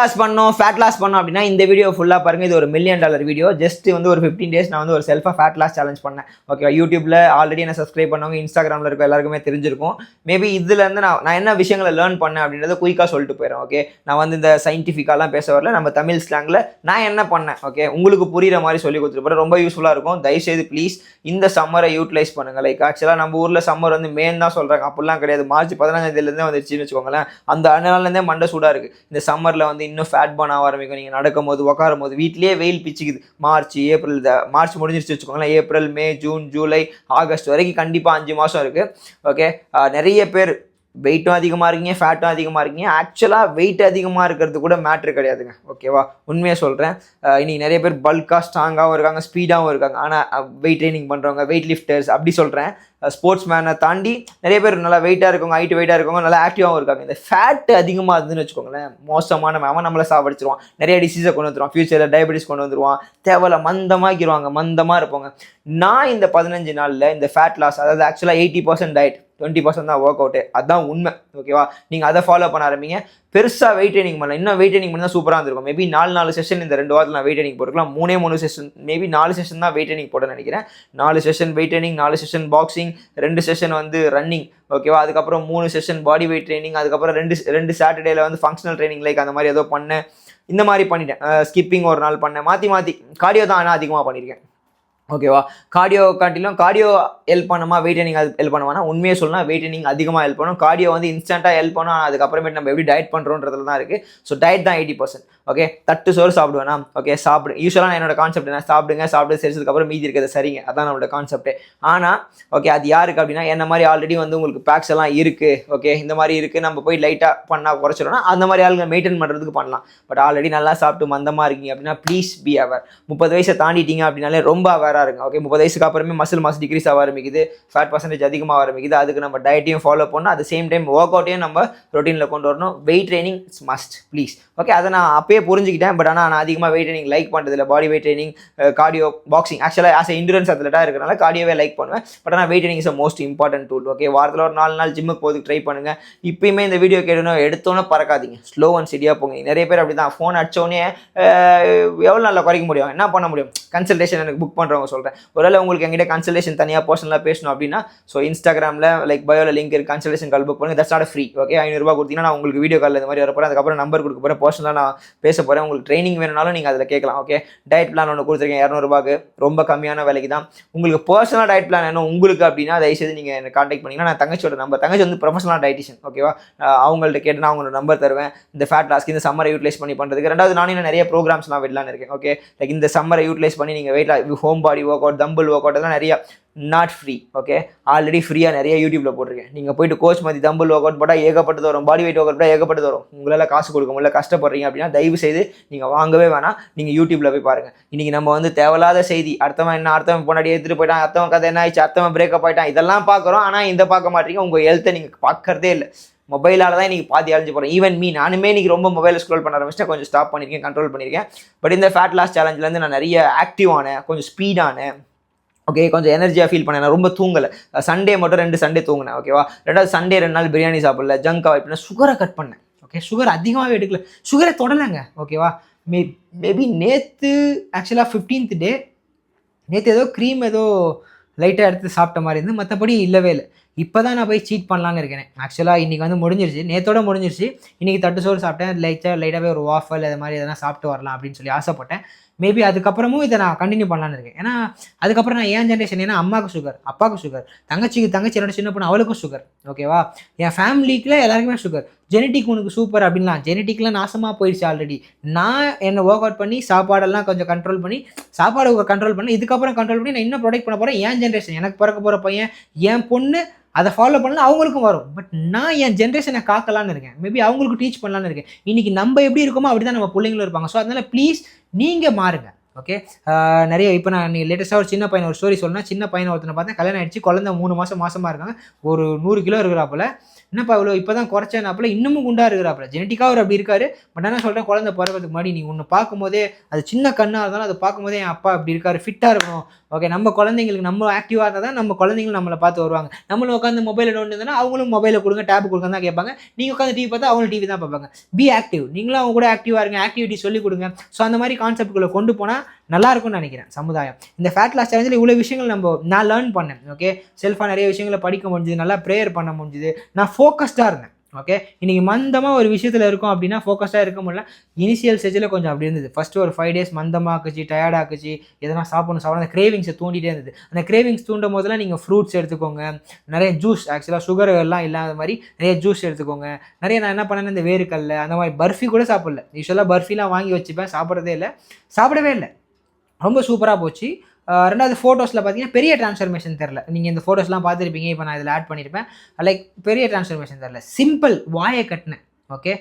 Loss பண்ணோம் fat loss பண்ணோம் அப்படின்னா இந்த வீடியோ ஃபுல்லாக பாருங்கள். இது ஒரு $1 million வீடியோ. ஜஸ்ட் வந்து ஒரு 15 days நான் வந்து ஒரு செல்ஃபாக ஃபேட் லாஸ் சேலஞ்ச் பண்ணேன். ஓகே, யூடியூப்ல ஆல்ரெடி என்ன சப்ஸ்கிரைப் பண்ணவங்க, இன்ஸ்டாகிராமில் இருக்க எல்லாருக்குமே தெரிஞ்சிருக்கும். மேபி இதுலேருந்து நான் என்ன விஷயங்களை லேர்ன் பண்ணேன் அப்படின்றத குயிக்காக சொல்லிட்டு போயிடுறேன். ஓகே, நான் வந்து இந்த சயின்டிஃபிக்காலாம் பேச வரல, நம்ம தமிழ் ஸ்லாங்கில் நான் என்ன பண்ணேன் ஓகே உங்களுக்கு புரியுற மாதிரி சொல்லி கொடுத்துருப்பேன். ரொம்ப யூஸ்ஃபுல்லாக இருக்கும். தயவுசெய்து ப்ளீஸ் இந்த சம்மரை யூட்டிலைஸ் பண்ணுங்கள். லைக் ஆக்சுவலாக நம்ம ஊரில் சம்மர் வந்து மேன் தான் சொல்கிறாங்க, அப்படிலாம் கிடையாது. மார்ச் 15 வந்துருச்சுன்னு வச்சுக்கோங்களேன். அந்த நாள்லேருந்தே மண்டை சூடாக இருக்குது. இந்த சம்மரில் வந்து இன்னும் ஃபேட் பர்ன் ஆக ஆரம்பிக்கும். நீங்கள் நடக்கும் போது உட்காரும் போது வீட்லேயே வெயில் பிச்சுக்குது. மார்ச் முடிஞ்சிருச்சு வச்சுக்கோங்களேன். ஏப்ரல், மே, ஜூன், ஜூலை, ஆகஸ்ட் வரைக்கும் கண்டிப்பாக 5 மாதம் இருக்குது. ஓகே, நிறைய பேர் வெயிட்டும் அதிகமாக இருக்கீங்க, ஃபேட்டும் அதிகமாக இருக்கீங்க. ஆக்சுவலாக வெயிட் அதிகமாக இருக்கிறது கூட மேட்ரு கிடையாதுங்க. ஓகேவா, உண்மையாக சொல்கிறேன். இன்றைக்கி நிறைய பேர் பல்காக ஸ்ட்ராங்காகவும் இருக்காங்க, ஸ்பீடாகவும் இருக்காங்க. ஆனால் வெயிட் ட்ரைனிங் பண்ணுறவங்க, வெயிட் லிஃப்டர்ஸ் அப்படி சொல்கிறேன். ஸ்போர்ட்ஸ் மேனை தாண்டி நிறைய பேர் நல்லா வெயிட்டாக இருக்கவங்க, ஹைட் வெயிட்டாக இருக்கவங்க, நல்லா ஆக்டிவாகவும் இருக்காங்க. இந்த ஃபேட் அதிகமாக இருந்துன்னு வச்சுக்கோங்களேன், மோசமான அவன் நம்மளை சாப்பிடுச்சிருவான். நிறைய டிசீஸை கொண்டு வந்துடுவான். ஃபியூச்சரில் டயபெட்டிஸ் கொண்டு வந்துடுவான். தேவையில்ல மந்தமாக்கிடுவாங்க. மந்தமாக இருப்போங்க. நான் இந்த 15 நாளில் இந்த ஃபேட் லாஸ், அதாவது ஆக்சுவலாக 80% டயட், 20% தான் ஒர்க் அவுட்டு. அதுதான் உண்மை. ஓகேவா, நீங்கள் அதை ஃபாலோ பண்ண ஆரம்பிங்க. பெருசாக வெயிட் ட்ரைனிங் பண்ணலாம். இன்னும் வெயிட் ட்ரைனிங் பண்ணால் சூப்பராக இருந்திருக்கும். மேபி 4 செஷன் இந்த 2 வாரத்தில் நான் வெயிட் ட்ரைனிங் போட்டுருக்கலாம். 3 செஷன், மேபி 4 செஷன் தான் வெயிட் ட்ரைனிங் போட்டேன்னு நினைக்கிறேன். 4 session weight training, 4 session boxing, 2 session வந்து ரன்னிங். ஓகேவா, அதுக்கப்புறம் 3 செஷன் பாடி வெயிட் ட்ரைனிங், அதுக்கப்புறம் 2 சாட்டர்டேல வந்து ஃபங்க்ஷனல் ட்ரைனிங், லைக் அந்த மாதிரி ஏதோ பண்ணேன். இந்த மாதிரி பண்ணிட்டேன். ஸ்கிப்பிங் ஒரு நாள் பண்ணேன். மாற்றி கார்டியோ தான் ஆனால் அதிகமாக பண்ணியிருக்கேன். ஓகேவா, கார்டியோ காட்டிலும் கார்டியோ ஹெல்ப் பண்ணுமா, வெயிட் ட்ரைனிங் அது ஹெல்ப் பண்ணுவானா? உண்மையை சொல்லலாம், வெயிட் ட்ரைனிங் அதிகமாக ஹெல்ப் பண்ணும். கார்டியோ வந்து இன்ஸ்டண்ட்டாக ஹெல்ப் பண்ணும். அதுக்கப்புறமேட்டு நம்ம எப்படி டயட் பண்ணுறோன்றதுல தான் இருக்குது. ஸோ டயட் தான் 80%. ஓகே, தட்டு சோறு சாப்பிடுவேனா? ஓகே, சாப்பிடு. யூஸ்வலாக என்னோட கான்செப்ட் என்ன, சாப்பிட்டு செரிச்சதுக்கப்புறம் மீதி இருக்கிறது சரிங்க. அதான் நம்மளோட கான்செப்டே. ஆனால் ஓகே, அது யாருக்கு அப்படின்னா, என்ன மாதிரி ஆல்ரெடி வந்து உங்களுக்கு பேக்ஸ் எல்லாம் இருக்குது. ஓகே, இந்த மாதிரி இருக்குது, நம்ம போய் லைட்டாக பண்ணால் குறைச்சிடணும். அந்த மாதிரி ஆளுங்க மெயின்டைன் பண்ணுறதுக்கு பண்ணலாம். பட் ஆல்ரெடி நல்லா சாப்பிட்டு மந்தமாக இருக்கீங்க அப்படின்னா ப்ளீஸ் பி அவர். 30 வயசை தாண்டிட்டீங்க அப்படின்னாலே ரொம்ப அவேராக இருங்க. ஓகே, 30 வயசுக்கு அப்புறமே மசில் மாஸ் டிக்ரீஸ் ஆக ஆரம்பிக்குது, ஃபேட் பர்சன்டேஜ் அதிகமாக ஆரம்பிக்குது. அதுக்கு நம்ம டயட்டையும் ஃபாலோ பண்ணணும். அட் சேம் டைம் ஒர்க் அவுட்டையும் நம்ம ரொட்டீனில் கொண்டு வரணும். Weight training it's must please. Okay, அதை நான் அப்பயே புரிஞ்சுக்கிட்டேன். பட் ஆனால் நான் அதிகமாக வெயிட் ட்ரைனிங் லைக் பண்ணுறதில்ல. Body weight training, cardio, boxing ஆக்சுவலாக ஆஸ் இண்டூரன்ஸ் அத்லெட்டாக இருக்கிறனால கார்டியோவே லைக் பண்ணுவேன். பட் ஆனால் weight training is most important tool. Okay, வாரத்தில் ஒரு 4 நாள் ஜிம்முக்கு போதுக்கு ட்ரை பண்ணுங்கள். இப்பயுமே இந்த வீடியோ கேட்கணும், எடுத்தோன்னே பறக்காதீங்க. ஸ்லோ அண்ட் ஸ்டெடியாக போங்க. நிறைய பேர் அப்படி தான் ஃபோன் அடித்தோடனே எவ்வளோ நாளில் குறைக்க முடியும், என்ன பண்ண முடியும்? கன்சல்டேஷன் எனக்கு புக் பண்ணுறவங்க சொல்கிறேன். ஒருவேளை உங்களுக்கு எங்கிட்ட கன்சல்டேஷன் தனியாக பர்சனலாக பேசணும் அப்படின்னா, ஸோ இன்ஸ்டாகிராமில் லைக் பயோவில் லிங்க் இருக்குது, கன்சல்டேஷன் கால் புக் பண்ணுங்க. That's not free. ஓகே, $500 கொடுத்தீங்கன்னா நான் உங்களுக்கு வீடியோ காலில் இந்த மாதிரி வரப்போகிறேன். அதுக்கப்புறம் நம்பர் கொடுக்க போகிறேன், பர்சனலாக நான் பேச போகிறேன். உங்களுக்கு ட்ரைனிங் வேணும்னாலும் நீங்கள் அதில் கேட்கலாம். ஓகே, டயட் பிளான் ஒன்று கொடுத்துருக்கேன் $200, ரொம்ப கம்மியான விலைக்கு தான். உங்களுக்கு பர்சனலாக டயட் பிளான் வேணும் உங்களுக்கு அப்படின்னா தயவுசெய்து நீங்கள் என்ன கான்டாக்ட் பண்ணிங்கன்னா, நான் தங்கச்சியோட நம்பர், தங்கச்சி வந்து ப்ரொஃபஷனல் டயட்டிஷியன். ஓகேவா, அவங்கள்ட்ட கேட்டு நான் அவங்களோட நம்பர் தருவேன். இந்த ஃபேட் லாஸ்க்கு இந்த சம்மரை யூட்டிலைஸ் பண்ணி பண்ணுறதுக்கு. ரெண்டாவது, நானும் நிறைய ப்ரோக்ராம்ஸ்லாம் விடலான்னு இருக்கேன். ஓகே, லைக் இந்த சம்மரை யூட்டிலைஸ் பண்ணி நீங்கள் weight home body work out, dumbbell work out எல்லாம் நிறைய நாட் ஃப்ரீ. ஓகே, ஆல்ரெடி ஃப்ரீயாக நிறைய யூடியூப்ல போட்டிருக்கேன். நீங்கள் போயிட்டு கோச் மாதிரி தம்பிள் ஒர்க் அவுட் போட்டால் ஏகப்பட்டது வரும், பாடி வெயிட் ஒர்க் அவுட் போட்டால் ஏகப்பட்டது வரும். உங்களால் காசு கொடுக்க முடியல, கஷ்டப்படுறீங்க அப்படின்னா தயவு செய்து நீங்கள் வாங்கவே வேணாம். நீங்கள் யூடியூப்ல போய் பாருங்கள். இன்றைக்கி நம்ம வந்து தேவையில்லாத செய்தி, அடுத்தவன் பொன்னாடி எடுத்துகிட்டு போயிட்டான், அடுத்தவன் கதை என்ன ஆயிடுச்சு, அடுத்தவன் பிரேக்கப் ஆகிட்டான், இதெல்லாம் பார்க்குறோம். ஆனால் இந்த பார்க்க மாட்டீங்க. உங்கள் ஹெல்த்தை நீங்கள் பார்க்கறதே இல்லை. மொபைலால் தான் இன்றைக்கி பாதி அழிஞ்சு போகிறேன். ஈவன் நானுமே இன்றைக்கி ரொம்ப மொபைலில் ஸ்க்ரோல் பண்ண ஆரம்பிச்சிட்டேன். கொஞ்சம் ஸ்டாப் பண்ணியிருக்கேன், கண்ட்ரோல் பண்ணியிருக்கேன். பட் இந்த ஃபேட் லாஸ் சேலஞ்சிலேருந்து நான் நிறைய ஆக்டிவான, கொஞ்சம் ஸ்பீடான, ஓகே, கொஞ்சம் எனர்ஜியாக ஃபீல் பண்ணேன். நான் ரொம்ப தூங்கலை. சண்டே மட்டும் 2 சண்டே தூங்கினேன். ஓகேவா, ரெண்டாவது சண்டே 2 நாள் பிரியாணி சாப்பிடல, ஜங்க் அவாய்ட் பண்ணேன், சுகரை கட் பண்ணேன். ஓகே, சுகர் அதிகமாகவே எடுக்கல, சுகரை தொடலைங்க. ஓகேவா, மேபி நேற்று ஆக்சுவலாக 15th டே, நேற்று ஏதோ க்ரீம் ஏதோ லைட்டாக எடுத்து சாப்பிட்ட மாதிரி இருந்து, மற்றபடி இல்லவே இல்லை. இப்போ தான் நான் போய் சீட் பண்ணலான்னு இருக்கேன். ஆக்சுவலாக இன்றைக்கி வந்து முடிஞ்சிருச்சு, நேற்றோட முடிஞ்சிருச்சு. இன்றைக்கி தட்டு சோறு சாப்பிட்டேன், லைட்டாகவே ஒரு வாஃபல் அது மாதிரி எதனா சாப்பிட்டு வரலாம் அப்படின்னு சொல்லி ஆசைப்பட்டேன். மேபி அதுக்கப்புறமும் இதை நான் கண்டினியூ பண்ணலான்னு இருக்கேன். ஏன்னா அதுக்கப்புறம் நான் ஏன் ஜென்ரேஷன், ஏன்னா அம்மாவுக்கு சுகர், அப்பாவுக்கு சுகர், தங்கச்சி என்னோட சின்ன பொண்ணு அவளுக்கும் சுகர். ஓகேவா, என் ஃபேமிலிக்குள்ள எல்லாருக்குமே சுகர். ஜெனட்டிக் உனக்கு சூப்பர் அப்படின்லாம், ஜெனட்டிக்லாம் நாசமாக போயிடுச்சு ஆல்ரெடி. நான் என்னை ஒர்க் அவுட் பண்ணி சாப்பாடெல்லாம் கொஞ்சம் கண்ட்ரோல் பண்ணி, சாப்பாடு கண்ட்ரோல் பண்ணி, இதுக்கப்புறம் கண்ட்ரோல் பண்ணி நான் இன்னும் ப்ரொடெக்ட் பண்ண போகிறேன். என் ஜென்ரேஷன், எனக்கு பிறக்க போகிற பையன், என் பொண்ணு அதை ஃபாலோ பண்ணலாம், அவங்களுக்கும் வரும். பட் நான் என் ஜென்ரேஷனை காக்கலான்னு இருக்கேன். மேபி அவங்களுக்கு டீச் பண்ணலான்னு இருக்கேன். இன்றைக்கி நம்ம எப்படி இருக்கோமோ அப்படி தான் நம்ம பிள்ளைங்களும் இருப்பாங்க. ஸோ அதனால் ப்ளீஸ் நீங்கள் மாறுங்க. ஓகே. நிறைய இப்போ நான் லேட்டஸ்ட்டாக ஒரு சின்ன பையன் ஒரு ஸ்டோரி சொல்லணும்னா, சின்ன பையனை ஒருத்தனை பார்த்தேன், கல்யாணம் ஆயிடுச்சு, குழந்தை 3 மாதம் மாசமாக இருக்காங்க, ஒரு 100 கிலோ இருக்கிறாப்புல. என்னப்பா இவ்வளோ இப்போ தான் குறைச்சேனாப்புல, இன்னமும் குண்டா இருக்கிறாப்புல. ஜெனட்டிக்காக அவர் அப்படி இருக்காரு. பட் ஆனால் சொல்கிறேன், குழந்தை பிறக்கிறதுக்கு முன்னாடி நீ ஒன்று பார்க்கும்போதே, அது சின்ன கண்ணாக இருந்தாலும் அதை பார்க்கும்போதே என் அப்பா அப்படி இருக்காரு, ஃபிட்டாக இருக்கணும். ஓகே, நம்ம குழந்தைங்களுக்கு நம்ம ஆக்டிவாக இருந்தால் தான் நம்ம குழந்தைங்களும் நம்மளை பார்த்து வருவாங்க. நம்மளும் உட்காந்து மொபைலில் நோண்டுனா அவங்களும் மொபைலை கொடுங்க, டேப் கொடுங்க தான் கேட்பாங்க. நீங்கள் உட்காந்து டிவி பார்த்தா அவங்களும் டிவி தான் பார்ப்பாங்க. பி ஆக்டிவ், நீங்களும் அவங்க கூட ஆக்டிவாக இருங்க, ஆக்டிவிட்டி சொல்லிக் கொடுங்க. ஸோ அந்த மாதிரி கான்செப்ட்களை கொண்டு போனால் நல்லா இருக்கும்னு நினைக்கிறேன் சமுதாயம். இந்த ஃபேட் லாஸ் சேலஞ்சில் இவ்வளோ விஷயங்கள் நான் லேர்ன் பண்ணேன். ஓகே, செல்ஃபாக நிறைய விஷயங்களை படிக்க முடிஞ்சுது, நல்லா ப்ரேயர் பண்ண முடிஞ்சுது, நான் ஃபோக்கஸ்டாக இருந்தேன். ஓகே, இன்றைக்கி மந்தமாக ஒரு விஷயத்தில் இருக்கும் அப்படின்னா ஃபோக்கஸ்டாக இருக்க முடியல. இனிஷியல் ஸ்டேஜில் கொஞ்சம் அப்படி இருந்தது. ஃபஸ்ட்டு ஒரு 5 days மந்தமாக்குச்சு, டயர்டாக்குச்சு, எதனா சாப்பிடணும் அந்த கிரேவிங்ஸை தூண்டிகிட்டே இருந்தது. அந்த கிரேவிங்ஸ் தூண்டும் போதெல்லாம் நீங்கள் ஃப்ரூட்ஸ் எடுத்துக்கோங்க, நிறைய ஜூஸ், ஆக்சுவலாக சுகர் எல்லாம் இல்லாத மாதிரி நிறைய ஜூஸ் எடுத்துக்கோங்க. நிறைய நான் என்ன பண்ணேன்னு இந்த வேர்க்கல்ல அந்த மாதிரி பர்ஃபி கூட சாப்பிடல. யூஸ்வலாக பர்ஃபிலாம் வாங்கி வச்சுப்பேன், சாப்பிடவே இல்லை. ரொம்ப சூப்பராக போச்சு. ரெண்டாவது ஃபோட்டோஸில் பார்த்தீங்கன்னா பெரிய ட்ரான்ஸ்ஃபர்மேஷன் தெரில. நீங்கள் இந்த ஃபோட்டோஸ்லாம் பார்த்துருப்பீங்க, இப்போ நான் இதில் ஆட் பண்ணியிருப்பேன். லைக் பெரிய ட்ரான்ஸ்ஃபர்மேஷன் தெரில, சிம்பிள் வாயை கட்டினேன். ஓகே,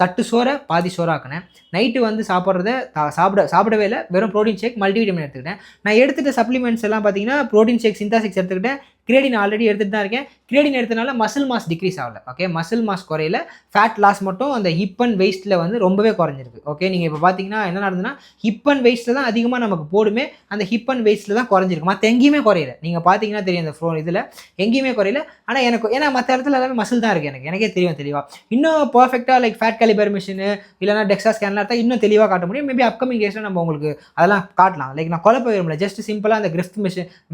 தட்டு சோறை பாதி சோறாக்குனேன். நைட்டு வந்து சாப்பிடவே இல்லை, வெறும் ப்ரோட்டீன் ஷேக் மல்டிவிட்டமின் எடுத்துக்கிட்டேன். நான் எடுத்துகிட்ட சப்ளிமெண்ட்ஸ் எல்லாம் பார்த்தீங்கன்னா ப்ரோட்டீன் ஷேக், சிந்தாசிக்ஸ் எடுத்துக்கிட்டேன். கிரேடின் ஆல்ரெடி எடுத்துகிட்டு தான் இருக்கேன். கிரேடின் எடுத்தனால மசில் மாஸ் டிக்ரீஸ் ஆகலை. ஓகே, மசில் மாஸ் குறையில, ஃபேட் லாஸ் மட்டும் அந்த ஹிப் அண்ட் வெயிஸ்ட்டில் வந்து ரொம்பவே குறைஞ்சிருக்கு. ஓகே, நீங்கள் இப்போ பார்த்தீங்கன்னா என்ன நடந்ததுன்னா, ஹிப் அண்ட் வெயிஸ்ட்டில் தான் அதிகமாக நமக்கு போடுமே, அந்த ஹிப் அண்ட் வெயிஸ்ட்டில் தான் குறைஞ்சிருக்கு. மற்ற எங்கேயுமே குறையில. நீங்கள் பார்த்தீங்கன்னா தெரியும் அந்த இதில் எங்கேயுமே குறையில. ஆனால் ஏன்னா மற்ற இடத்துல எல்லாமே மசில் தான் இருக்குது. எனக்கே தெரியும் தெளிவாக. இன்னும் பர்ஃபெக்டாக லைக் ஃபேட் கேலிபர் மிஷினு இல்லைனா டெக்ஸா ஸ்கேன்லாம் எடுத்தால் இன்னும் தெளிவாக காட்ட முடியும். மேபி அப்கமிங் டேஸில் நம்ம உங்களுக்கு அதெல்லாம் காட்டலாம். லைக் நான் குழப்ப விரும்பல, ஜஸ்ட் சிம்பிளாக அந்த கிரிஃப்ட்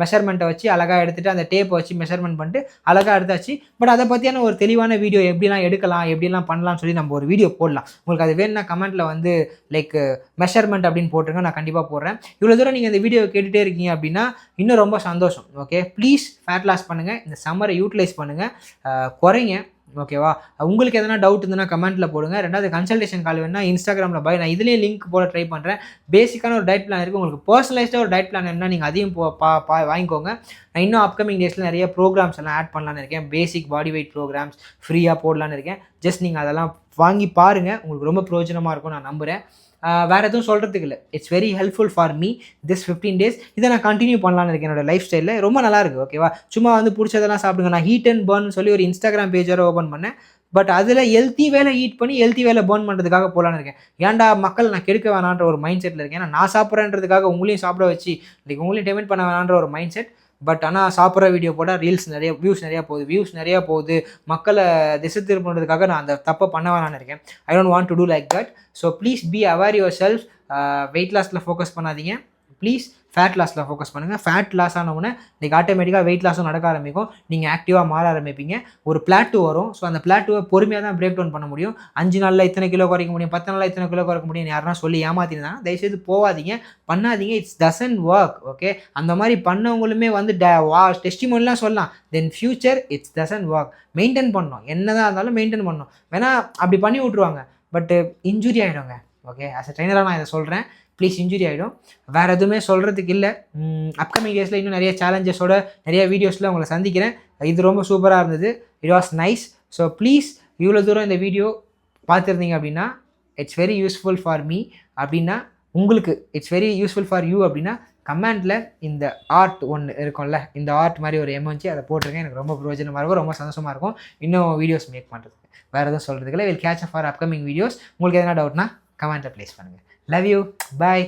மெஷர்மெண்ட்டை வச்சு அழகாக எடுத்துகிட்டு அந்த டேப்பை வச்சு மெஷர்மெண்ட் பண்ணிட்டு அழகாக எடுத்தாச்சு. பட் அதை பற்றியான ஒரு தெளிவான வீடியோ எப்படிலாம் எடுக்கலாம், எப்படிலாம் பண்ணலாம்னு சொல்லி நம்ம ஒரு வீடியோ போடலாம். உங்களுக்கு அது வேணும்னா கமெண்ட்டில் வந்து லைக் மெஷர்மெண்ட் அப்படின்னு போட்டுருங்க, நான் கண்டிப்பாக போடுறேன். இவ்வளோ தூரம் நீங்கள் இந்த வீடியோ கேட்டுகிட்டே இருக்கீங்க அப்படின்னா இன்னும் ரொம்ப சந்தோஷம். ஓகே, ப்ளீஸ் ஃபேட் லாஸ் பண்ணுங்கள், இந்த சம்மரை யூட்டிலைஸ் பண்ணுங்கள், குறைங்க. ஓகேவா, உங்களுக்கு எதனா டவுட் இருந்ததுன்னா கமெண்ட்டில் போடுங்க. ரெண்டாவது கன்சல்டேஷன் கால் வேணுன்னா இன்ஸ்டாகிராமில் நான் இதுலேயே லிங்க் போட ட்ரை பண்ணுறேன். பேசிக்கான ஒரு டயட் பிளான் இருக்குது. உங்களுக்கு பர்சனலைஸ்டாக ஒரு டயட் பிளான் என்ன நீங்கள் அதையும் வாங்கிக்கோங்க. நான் இன்னும் அப்கமிங் டேஸில் நிறைய ப்ரோக்ராம்ஸ் எல்லாம் ஆட் பண்ணலான்னு இருக்கேன். பேசிக் பாடி வெயிட் ப்ரோக்ராம்ஸ் ஃப்ரீயாக போடலான்னு இருக்கேன். ஜஸ்ட் நீங்கள் அதெல்லாம் வாங்கி பாருங்கள், உங்களுக்கு ரொம்ப பிரயோஜனமாக இருக்கும் நான் நம்புகிறேன். வேறு எதுவும் சொல்கிறதுக்கு இல்லை. It's very helpful for me this 15 days. இதை நான் கண்டினியூ பண்ணலான்னு இருக்கேன். என்னோட லைஃப் ஸ்டைலில் ரொம்ப நல்லாயிருக்கு. ஓகேவா, சும்மா வந்து பிடிச்சதெல்லாம் சாப்பிடுங்க. நான் ஹீட் அண்ட் பர்ன் சொல்லி ஒரு இன்ஸ்டாகிராம் பேஜரை ஓப்பன் பண்ணேன். பட் அதில் ஹெல்த்தி வேலை ஹீட் பண்ணி ஹெல்த்தி வேலை பர்ன் பண்ணுறதுக்காக போகலான்னு இருக்கேன். ஏன்டா மக்கள் நான் கெடுக்க வேணான்ற ஒரு மைண்ட் செட்டில் இருக்கேன். ஏன்னா நான் சாப்பிட்றேன்றதுக்காக உங்களையும் சாப்பிட வச்சு லைக் உங்களையும் டெமெண்ட் பண்ண வேணான்ற ஒரு மைண்ட் செட். பட் ஆனால் சாப்பிட்ற வீடியோ போட்டால் வியூஸ் நிறையா போகுது, மக்களை திசை திருப்புறதுக்காக நான் அந்த தப்பை பண்ண வேணான்னு இருக்கேன். I don't want to do like that. So please be aware yourself. Weight லாஸில் ஃபோக்கஸ் பண்ணாதீங்க, ப்ளீஸ் ஃபேட் லாஸில் ஃபோக்கஸ் பண்ணுங்கள். ஃபேட் லாஸ் ஆனவுடனே நீங்கள் ஆட்டோமேட்டிக்காக வெயிட் லாஸும் நடக்க ஆரம்பிக்கும், நீங்கள் ஆக்டிவாக மாற ஆரம்பிப்பீங்க. ஒரு பிளாட்டூ வரும். ஸோ அந்த பிளாட்டூவை பொறுமையாக தான் பிரேக் டவுன் பண்ண முடியும். 5 நாளில் இத்தனை கிலோ குறைக்க முடியும், 10 நாளில் இத்தனை கிலோ குறைக்க முடியும் யாருன்னா சொல்லி ஏமாத்தினா தயவுசெய்து போகாதீங்க, பண்ணாதீங்க. It's doesn't work. ஓகே, அந்த மாதிரி பண்ணவங்களுமே வந்து டெஸ்டிமோனிலாம் சொல்லலாம். தென் future it's doesn't work. Maintain பண்ணணும், என்ன தான் இருந்தாலும் மெயின்டைன் பண்ணணும். வேணா அப்படி பண்ணி விட்ருவாங்க, பட் இன்ஜுரி ஆகிடுங்க. ஓகே, ஆஸ் அ ட்ரைனராக நான் இதை சொல்கிறேன், ப்ளீஸ் இன்ஜுரி ஆகிடும். வேறு எதுவுமே சொல்கிறதுக்கு இல்லை. அப்கமிங் டேஸில் இன்னும் நிறைய சேலஞ்சஸோட நிறைய வீடியோஸில் உங்களை சந்திக்கிறேன். இது ரொம்ப சூப்பராக இருந்தது. It was nice. So please இவ்வளோ தூரம் இந்த வீடியோ பார்த்துருந்தீங்க அப்படின்னா it's very useful for me அப்படின்னா, உங்களுக்கு it's very useful for you அப்படின்னா கமெண்ட்டில் இந்த ஆர்ட் ஒன்று இருக்கும்ல, இந்த ஆர்ட் மாதிரி ஒரு எமோஜி அதை போட்டிருக்கேன். எனக்கு ரொம்ப பிரயோஜனமாக இருக்கும், ரொம்ப சந்தோஷமாக இருக்கும் இன்னும் வீடியோஸ் மேக் பண்ணுறதுக்கு. வேறு எதுவும் சொல்கிறதுக்கு இல்லை. Will catch up for upcoming videos. உங்களுக்கு எதனா டவுட்னா கமெண்ட்டில் ப்ளேஸ் பண்ணுங்கள். Love you. Bye.